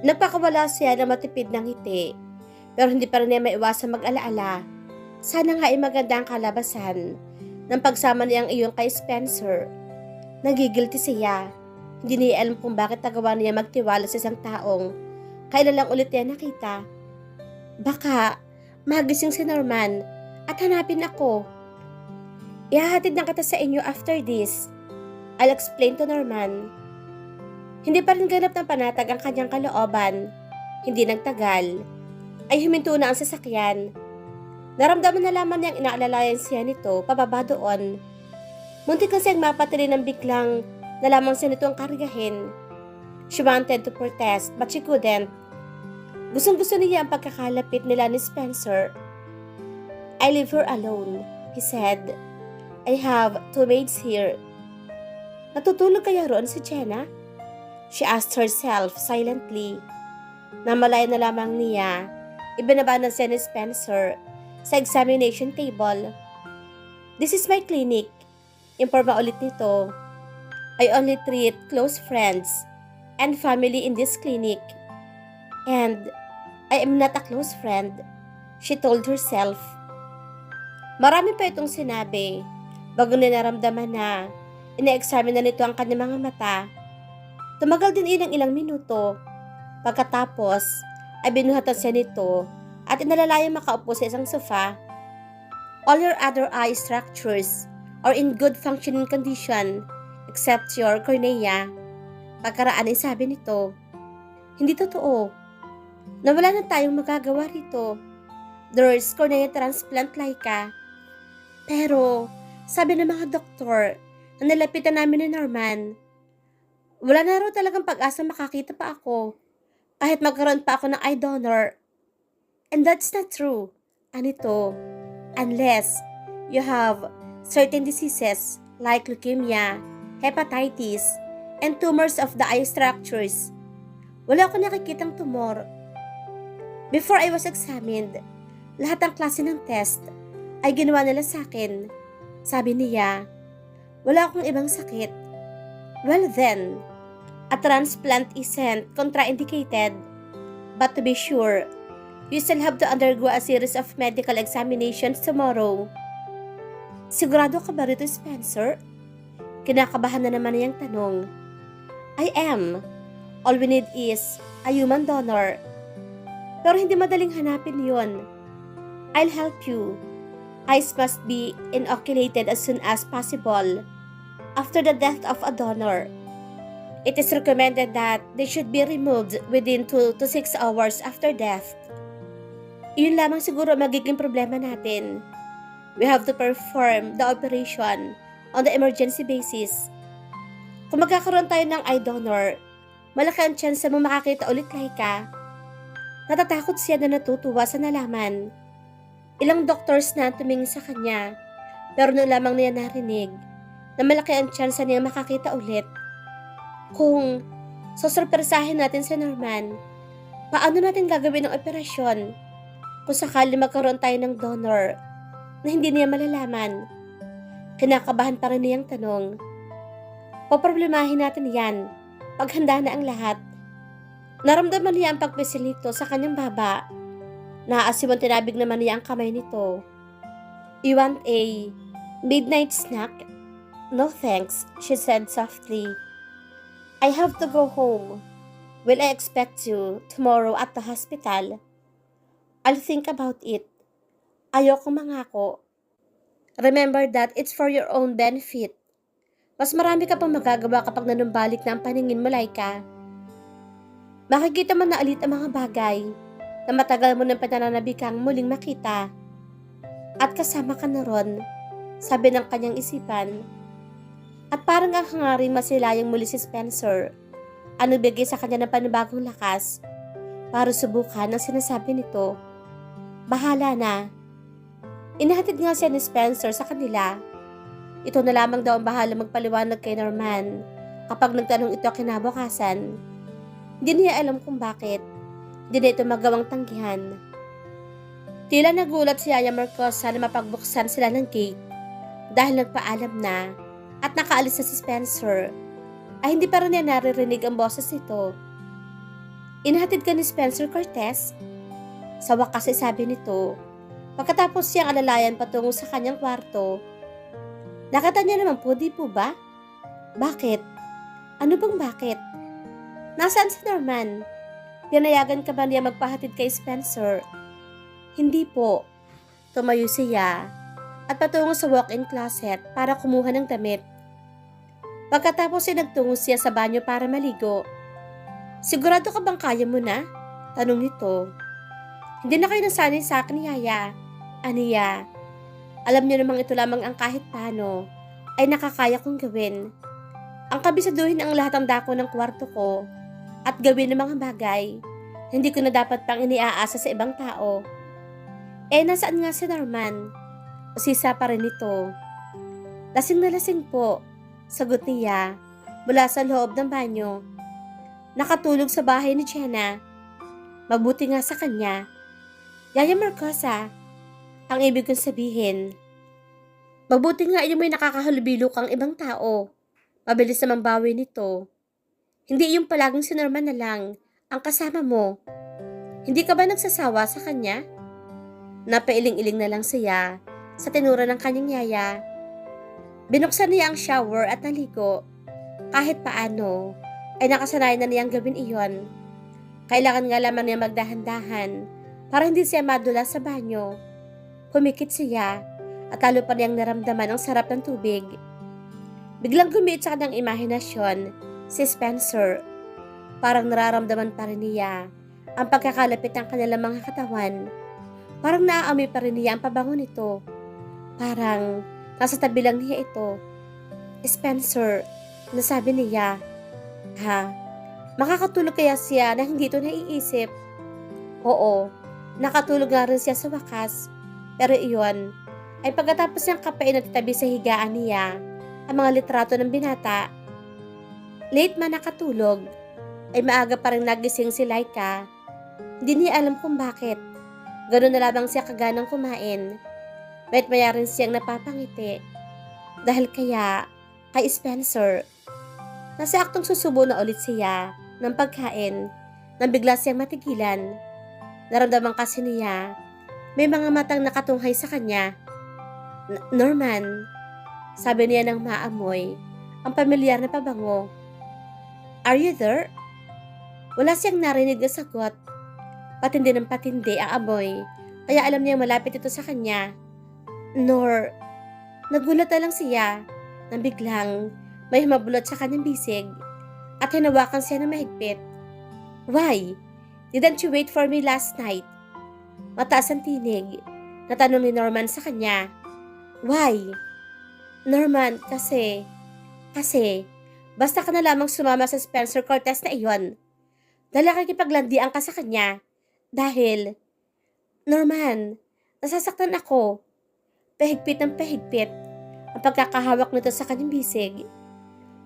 Nagpakawala siya ng matipid ng ngiti, pero hindi pa rin niya maiwasang mag-alaala. Sana nga ay maganda ang kalabasan ng pagsama niyang iyon kay Spencer. Nagigilty siya. Hindi niya alam kung bakit nagawa niya magtiwala sa isang taong kailan lang ulit niya nakita. Baka magising si Norman at hanapin ako. Ihahatid na kita sa inyo after this. I'll explain to Norman. Hindi pa rin ganap ng panatag ang kanyang kalooban. Hindi nagtagal ay huminto na ang sasakyan. Naramdaman na lamang niyang inaalalayan siya nito pababa doon. Muntik na siyang mapatili ng biglang na lamang siya nito ang kargahin. She wanted to protest but she couldn't. Gustong-gusto niya ang pagkakalapit nila ni Spencer. I leave her alone, he said. I have two maids here. Natutulog kaya roon si Jenna? She asked herself silently. Namalaya na lamang niya, ibinaba na siya ni Spencer sa examination table. This is my clinic. Imporma ulit nito. I only treat close friends and family in this clinic. And I am not a close friend, she told herself. Marami pa itong sinabi bago naramdaman na ina-examine na nito ang kanyang mga mata. Tumagal din ilang minuto. Pagkatapos ay binuhatan siya nito at inalalayang makaupo sa isang sofa. All your other eye structures are in good functioning condition except your cornea. Pagkaraan ay sabi nito. Hindi totoo. Nawala na tayong magagawa rito. There's cornea transplant Laika. Pero sabi ng mga doktor na nilapitan namin ni Norman, wala na raw talagang pag-asa makakita pa ako kahit magkaroon pa ako ng eye donor. And that's not true. Anito, unless you have certain diseases like leukemia, hepatitis, and tumors of the eye structures. Wala akong nakikitang tumor. Before I was examined, lahat ng klase ng test ay ginawa nila sa akin. Sabi niya, wala akong ibang sakit. Well then, a transplant isn't contraindicated. But to be sure, you still have to undergo a series of medical examinations tomorrow. Sigurado ka ba rito, Spencer? Kinakabahan na naman niyang tanong. I am. All we need is a human donor. Pero hindi madaling hanapin yon. I'll help you. Eyes must be inoculated as soon as possible after the death of a donor. It is recommended that they should be removed within 2 to 6 hours after death. Iyon lamang siguro magiging problema natin. We have to perform the operation on the emergency basis. Kung magkakaroon tayo ng eye donor, malaki ang chance mo makakita ulit Laika. Natatakot siya na natutuwa sa nalaman. Ilang doctors na tumingin sa kanya, pero noon lamang niya narinig na malaki ang chance niya makakita ulit. Kung sosorpresahin natin si Norman, paano natin gagawin ang operasyon kung sakali magkaroon tayo ng donor na hindi niya malalaman? Kinakabahan pa rin niyang tanong. Poproblemahin natin yan pag handa na ang lahat. Naramdaman niya ang pagpisil nito sa kanyang baba. Naaasiwang tinabig naman niya ang kamay nito. You want a midnight snack? No thanks, she said softly. I have to go home. Will I expect you tomorrow at the hospital? I'll think about it. Ayoko mangako. Remember that it's for your own benefit. Mas marami ka pang magagawa kapag nanumbalik na ang paningin mo, Laika. Makikita mo na ulit ang mga bagay na matagal mo ng pananabikang muling makita. At kasama ka na ron, sabi ng kanyang isipan. At parang ang hangaring masilayang muli si Spencer, ang nagbigay sa kanya ng panibagong lakas para subukan ang sinasabi nito. Bahala na. Inahatid nga siya ni Spencer sa kanila. Ito na lamang daw ang bahala magpaliwanag kay Norman kapag nagtanong ito kinabukasan. Hindi niya alam kung bakit. Hindi na ito magawang tanggihan. Tila nagulat si Yaya Marcosa na mapagbuksan sila ng gate dahil nagpaalam na at nakaalis na si Spencer ay hindi pa rin niya naririnig ang boses nito. Inahatid ka ni Spencer Cortez? Sa wakas ay sabi nito, pagkatapos siyang alalayan patungo sa kanyang kwarto. Nakita niya naman po, di po ba? Bakit? Ano bang bakit? Nasaan si Norman? Pinayagan ka ba niya magpahatid kay Spencer? Hindi po. Tumayo siya at patungo sa walk-in closet para kumuha ng damit. Pagkatapos ay nagtungo siya sa banyo para maligo. Sigurado ka bang kaya mo na? Tanong nito. Hindi na kayo nasanay sa akin, Yaya. Aniya, alam niyo namang ito lamang ang kahit paano ay nakakaya kong gawin. Ang kabisaduhin ang lahat ng dako ng kwarto ko at gawin ng mga bagay na hindi ko na dapat pang iniaasa sa ibang tao. Nasaan nga si Norman? Usisa pa rin ito. Lasing na lasing po, sagot niya mula sa loob ng banyo. Nakatulog sa bahay ni Jenna. Mabuti nga sa kanya. Yaya Marcosa, ang ibig kong sabihin. Mabuti nga yung may nakakahalubilo kang ibang tao. Mabilis namang bawi nito. Hindi yung palaging si Norman na lang ang kasama mo. Hindi ka ba nagsasawa sa kanya? Napailing-iling na lang siya sa tinura ng kanyang yaya. Binuksan niya ang shower at naligo. Kahit paano, ay nakasanayan na niyang gawin iyon. Kailangan nga lamang niya magdahan-dahan para hindi siya madula sa banyo. Humikit siya at lalo pa niyang naramdaman ang sarap ng tubig. Biglang gumiit sa kanyang imahinasyon si Spencer. Parang nararamdaman pa rin niya ang pagkakalapit ng kanilang mga katawan. Parang naaamoy pa rin niya ang pabango nito. Parang nasa tabi lang niya ito. Spencer, nasabi niya. Makakatulog kaya siya na hindi ito naiisip? Oo, nakatulog nga rin siya sa wakas. Pero iyon ay pagkatapos niyang kapain at itabi sa higaan niya ang mga litrato ng binata. Late man nakatulog, ay maaga pa rin nagising si Laika. Hindi niya alam kung bakit. Ganoon na lamang siya kaganang kumain. Mayat maya rin siyang napapangiti. Dahil kaya, kay Spencer, nasa aktong susubo na ulit siya ng pagkain nang bigla siyang matigilan. Naramdaman kasi niya, may mga matang nakatunghay sa kanya. Norman, sabi niya ng maamoy, ang pamilyar na pabango. Are you there? Wala siyang narinig na sagot. Patindi ng patindi ang amoy, kaya alam niyang malapit ito sa kanya. Nagulat na lang siya nang biglang may humabulot sa kanyang bisig at hinawakan siya ng mahigpit. Why? Didn't you wait for me last night? Mataas ang tinig na tanong ni Norman sa kanya. Why? Norman, kasi, basta ka na lamang sumama sa Spencer Cortez na iyon. Dahil nakikipaglandian ka sa kanya. Dahil, Norman, nasasaktan ako. Pahigpit ng pahigpit ang pagkakahawak nito sa kanyang bisig.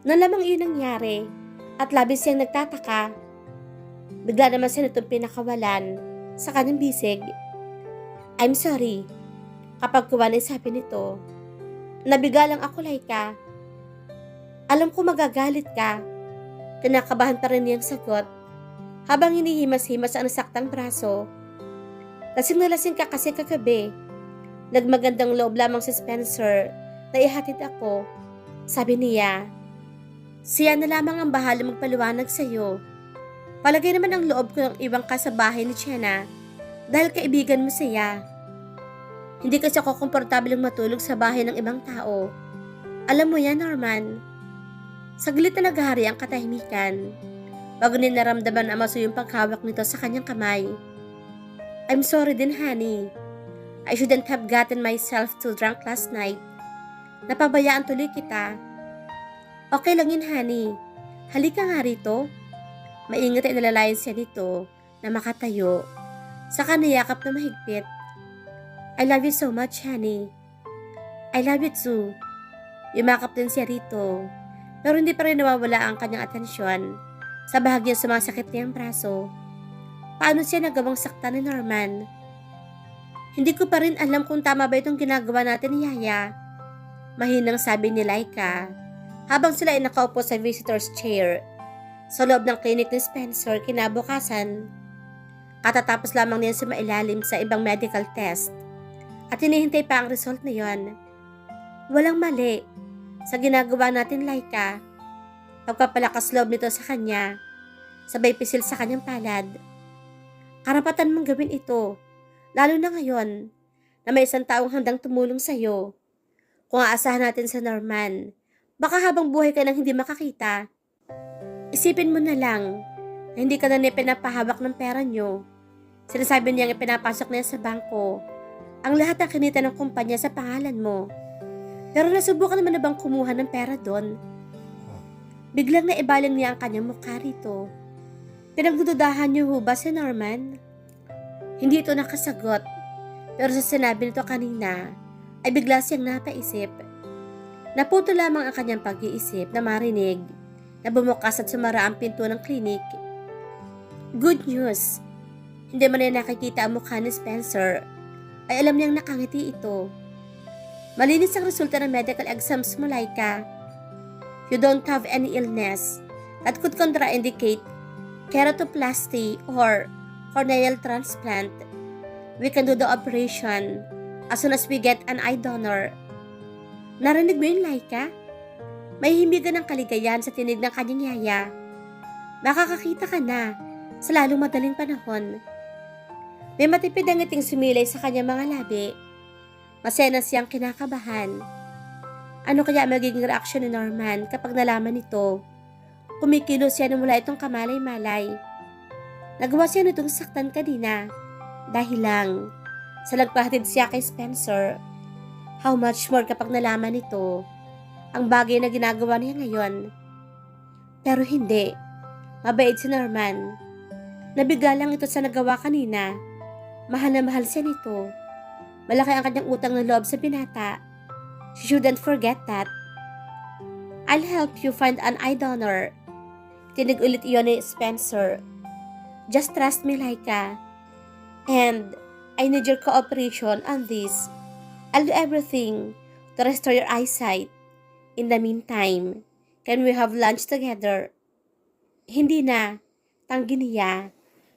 Nang lamang iyon nangyari at labis siyang nagtataka. Bigla naman siya nitong pinakawalan sa kanyang bisig. I'm sorry. Kapag kuwanay sabi nito, nabiga lang ako, Laika. Alam ko magagalit ka. Kinakabahan pa rin niyang sagot habang hinihimas-himas ang nasaktang braso. Lasing na lasing ka kasi kagabi. Nagmagandang loob lamang si Spencer na ihatid ako. Sabi niya, siya na lamang ang bahala magpaliwanag sa iyo. Palagay naman ang loob ko ng iwang ka sa bahay ni Jenna dahil kaibigan mo siya. Hindi kasi ako komportableng matulog sa bahay ng ibang tao. Alam mo yan, Norman. Saglit na naghari ang katahimikan bago niya naramdaman ang masuyong paghawak nito sa kanyang kamay. I'm sorry din, honey. I shouldn't have gotten myself too drunk last night. Napabayaan tuloy kita. Okay lang yun, honey. Halika nga rito. Maingat ay nalalayan siya dito na makatayo. Saka niyakap na mahigpit. I love you so much, honey. I love you too. Yumakap din siya rito. Pero hindi pa rin nawawala ang kanyang atensyon sa bahagyang sumasakit niyang braso. Paano siya nagawang sakta ni Norman? Hindi ko pa rin alam kung tama ba itong ginagawa natin ni Yaya. Mahinang sabi ni Laika habang sila ay nakaupo sa visitor's chair. Sa loob ng clinic ni Spencer kinabukasan, katatapos lamang niya sumailalim sa ibang medical test at hinihintay pa ang result na yon. Walang mali sa ginagawa natin, Laika. Pagpapalakas loob nito sa kanya, sabay pisil sa kanyang palad. Karapatan mong gawin ito, lalo na ngayon na may isang taong handang tumulong sa'yo. Kung aasahan natin sa Norman, baka habang buhay ka nang hindi makakita. Isipin mo na lang na hindi ka na niya pinapahawak ng pera nyo. Sinasabi niyang ipinapasok niya sa bangko ang lahat ng kinita ng kumpanya sa pangalan mo. Pero nasubukan naman na bang kumuha ng pera doon? Biglang naibaling niya ang kanyang mukha rito. Pinagdududahan niyo ho ba si Norman? Hindi ito nakasagot, pero sa sinabi nito kanina ay bigla siyang napaisip. Naputo lamang ang kanyang pag-iisip na marinig na bumukas at sumara ang pinto ng klinik. Good news! Hindi man na nakikita ang mukha ni Spencer, ay alam niyang nakangiti ito. Malinis ang resulta ng medical exams mo, Laika. You don't have any illness that could contraindicate keratoplasty or corneal transplant. We can do the operation as soon as we get an eye donor. Narinig mo yun, Laika? May himigan ng kaligayahan sa tinig ng kanyang yaya. Makakakita ka na sa lalong madaling panahon. May matipid ang ngiting sumilay sa kanyang mga labi. Masaya na siyang kinakabahan. Ano kaya magiging reaksyon ni Norman kapag nalaman nito? Kumikilos siya na mula itong kamalay-malay. Nagawa siya nitong saktan kanina dahil lang sa nagpahatid siya kay Spencer. How much more kapag nalaman nito ang bagay na ginagawa niya ngayon. Pero hindi. Mabait si Norman. Nabigla lang ito sa nagawa kanina. Mahal na mahal siya nito. Malaki ang kanyang utang ng loob sa binata. She shouldn't forget that. I'll help you find an eye donor. Tinig ulit iyon ni Spencer. Just trust me, Laika. And I need your cooperation on this. I'll do everything to restore your eyesight. In the meantime, can we have lunch together? Hindi na. Tanggi niya.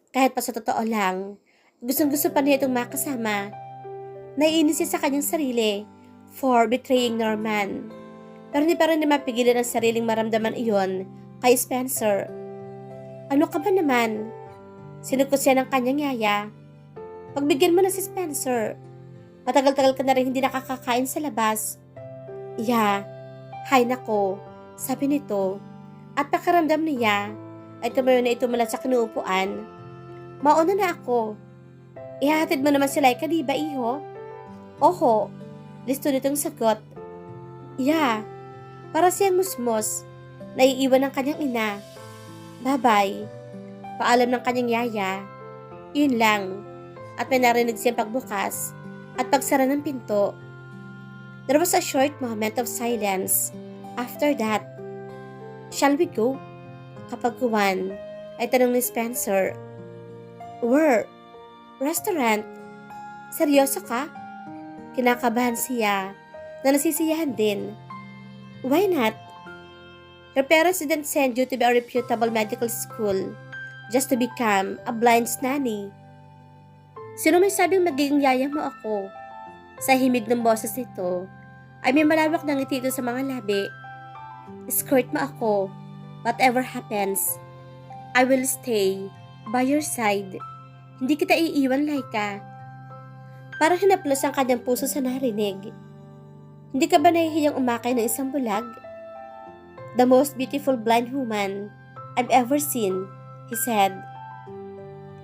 Kahit pa sa totoo lang, gustong-gusto pa niya itong makasama. Naiinis siya sa kanyang sarili for betraying Norman. Pero hindi pa rin niya mapigilan ang sariling maramdaman iyon kay Spencer. Ano ka ba naman? Sinukot siya ng kanyang yaya. Pagbigyan mo na si Spencer. Matagal-tagal ka na rin hindi nakakakain sa labas. Yeah, hay nako, sabi nito. At pakaramdam niya ay tumayo na ito mula sa kinuupuan. Mauna na ako. Ihahatid mo naman si Laika, di ba, iho? Oho. Listo nitong sagot. Yeah, para siyang musmos, naiiwan ng kanyang ina. Bye-bye. Paalam ng kanyang yaya. Yun lang. At may narinig siyang pagbukas at pagsara ng pinto. There was a short moment of silence. After that, shall we go? Kapagkuhan ay tanong ni Spencer. Where? Restaurant? Seryoso ka? Kinakabahan siya na nasisiyahan din. Why not? Your parents didn't send you to be a reputable medical school just to become a blind nanny. Sino may sabing magiging yaya mo ako? Sa himig ng boses nito ay may malawak na ngiti ito sa mga labi. Escort mo ako. Whatever happens, I will stay by your side. Hindi kita iiwan, Laika. Parang hinaplos ang kanyang puso sa narinig. Hindi ka ba nahihiyang umakay ng isang bulag? The most beautiful blind woman I've ever seen, he said.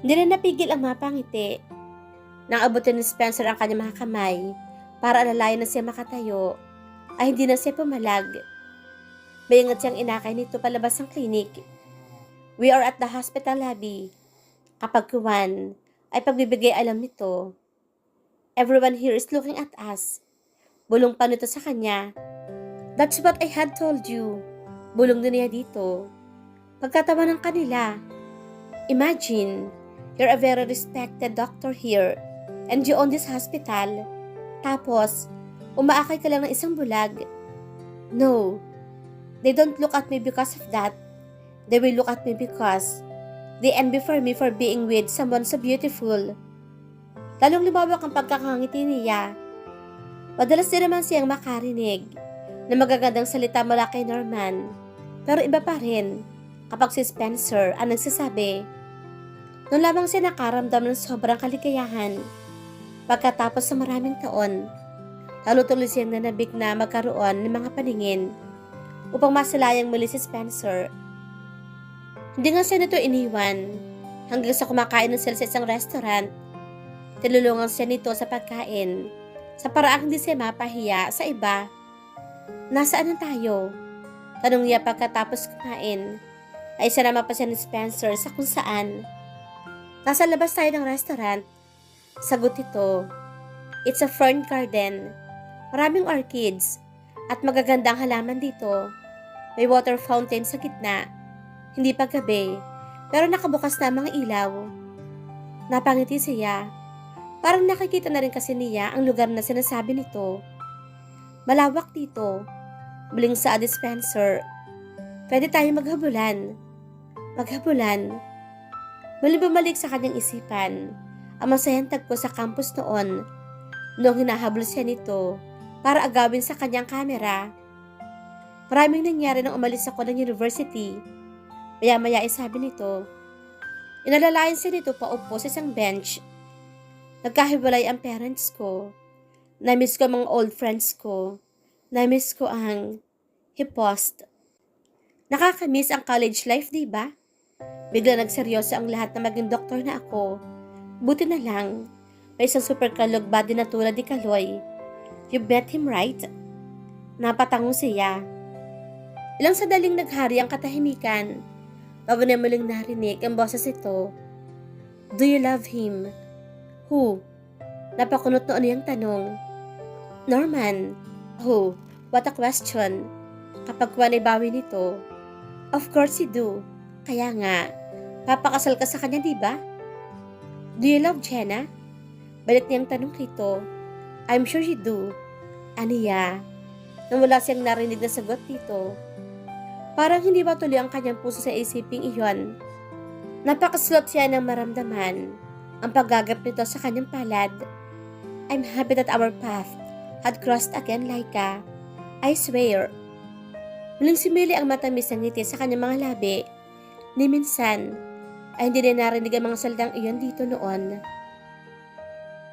Hindi na napigil ang mapangiti. Nang abutin ni Spencer ang kanyang mga kamay para alalayan na siya makatayo, ay hindi na siya pumalag. Mayangat siyang inakay nito palabas ng klinik. We are at the hospital lobby. Kapag kuwan, ay pagbibigay alam nito. Everyone here is looking at us. Bulong pa nito sa kanya. That's what I had told you. Bulong din niya dito. Pagkatawa ng kanila. Imagine, you're a very respected doctor here and you own this hospital. Tapos, umaakay ka lang ng isang bulag. No, they don't look at me because of that. They will look at me because they envy for me for being with someone so beautiful. Lalong lumawak ang pagkakangiti niya. Madalas din naman siyang makarinig na magagandang salita mula kay Norman. Pero iba pa rin kapag si Spencer ang nagsasabi. Noon lamang siya nakaramdam ng sobrang kaligayahan. Pagkatapos sa maraming taon, lalo tuloy siyang nanabik na magkaroon ng mga paningin upang masilayang muli si Spencer. Hindi nga siya nito iniwan hanggang sa kumakain ng sila sa isang restaurant. Tinulungan siya nito sa pagkain sa paraang hindi siya mapahiya sa iba. Nasaan na tayo? Tanong niya pagkatapos kumain. Ay sinama pa siya ni Spencer sa kung saan. Nasa labas tayo ng restaurant. Sagot ito, it's a fern garden. Maraming orchids at magagandang halaman dito. May water fountain sa gitna. Hindi pa gabi, pero nakabukas na mga ilaw. Napangiti siya. Parang nakikita na rin kasi niya ang lugar na sinasabi nito. Malawak dito. Muling saad ni Spencer. Pwede tayo maghabulan. Maghabulan. Muling bumalik sa kanyang isipan ang masayang tagpo sa campus noon noong hinahabol siya nito para agawin sa kanyang kamera. Maraming nangyari nang umalis ako ng university. Maya-maya ay sabi nito. Inalalayan siya nito paupo sa isang bench. Nagkahiwalay ang parents ko. Na-miss ko ang mga old friends ko. Na-miss ko ang hipost. Nakakamiss ang college life, di ba? Bigla nagseryoso ang lahat na maging doktor na ako. Buti na lang, may isang super kalog body na tulad ni Kaloy. You met him, right? Napatango siya. Ilang sadaling naghari ang katahimikan. Bago na muling narinig ang boses ito. Do you love him? Who? Napakunot noon niyang tanong. Norman. Who? What a question. Kapag kuwan ay bawi nito. Of course you do. Kaya nga, papakasal ka sa kanya, di ba? Do you love Jenna? Balit niyang tanong rito. I'm sure you do. Aniya, nang wala siyang narinig na sagot dito. Parang hindi ba tuloy ang kanyang puso sa isiping iyon. Napakaslot siya ng maramdaman ang paggagap nito sa kanyang palad. I'm happy that our path had crossed again, Laika. I swear. Muling simili ang matamis ng ngiti sa kanyang mga labi. Ni minsan ay hindi na narinig ang mga salitang iyon dito noon.